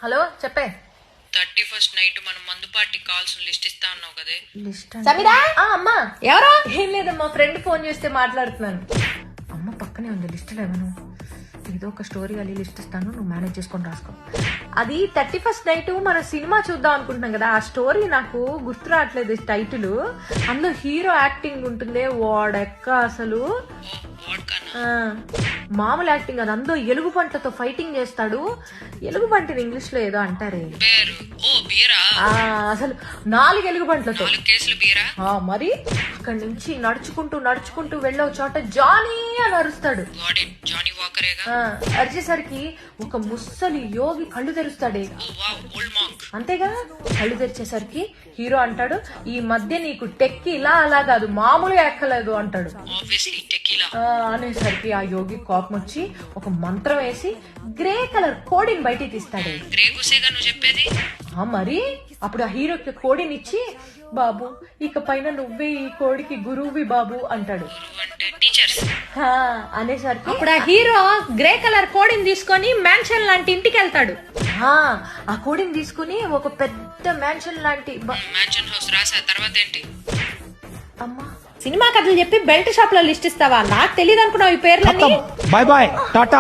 Hello చెప్పే. 31st night మనం మందు పార్టీ కాల్స్ లిస్ట్ ఇస్తా అన్నావు కదే. లిస్ట్ సమీరా అమ్మా. ఎవరో ఏం లేదమ్మా, ఫ్రెండ్ ఫోన్ చేస్తే మాట్లాడుతున్నాను. అమ్మ పక్కనే ఉంది లిస్ట్ లేవను. ఏదో ఒక స్టోరీ అది లిస్ట్ ఇస్తాను, నువ్వు మేనేజ్ చేసుకొని రాసుకో. అది 31st నైట్ మన సినిమా చూద్దాం అనుకుంటున్నాం కదా, ఆ స్టోరీ నాకు గుర్తు రావట్లేదు టైటిల్. అందులో హీరో యాక్టింగ్ ఉంటుంది, వాడెక్క అసలు మామూలు యాక్టింగ్ అది. అందులో ఎలుగు పంటతో ఫైటింగ్ చేస్తాడు. ఎలుగు పంటని ఇంగ్లీష్ లో ఏదో అంటారే, అసలు 4 ఎలుగు పంటలతో. మరి అక్కడి నుంచి నడుచుకుంటూ వెళ్ళే చోట జానీ అని అరుస్తాడు. అరిచేసరికి ఒక ముస్సలి యోగి కళ్ళు తెరుస్తాడే. అంతేగా, కళ్ళు తెరిచేసరికి హీరో అంటాడు, ఈ మధ్య నీకు టెక్కీలా అలా కాదు మామూలుగా ఎక్కలేదు అంటాడు. అనేసరికి ఆ యోగి కోపం వచ్చి ఒక మంత్రం వేసి గ్రే కలర్ కోడిని బయటికి తీస్తాడే. మరి అప్పుడు ఆ హీరోకి కోడిని ఇచ్చి, బాబు ఇక పైన నువ్వే ఈ కోడికి గురువువి బాబు అంటాడు. అనేసరికి అప్పుడు ఆ హీరో గ్రే కలర్ కోడిని తీసుకొని మ్యాన్షన్ లాంటి ఇంటికి వెళ్తాడు. ఆ కోడిని తీసుకుని ఒక పెద్ద మ్యాన్షన్ లాంటి తర్వాత ఏంటి అమ్మా సినిమా కథలు చెప్పి బెల్ట్ షాప్ లో లిస్ట్ ఇస్తావా? నాకు తెలియదు అనుకున్నావు ఈ పేర్లన్నీ. Bye bye Tata.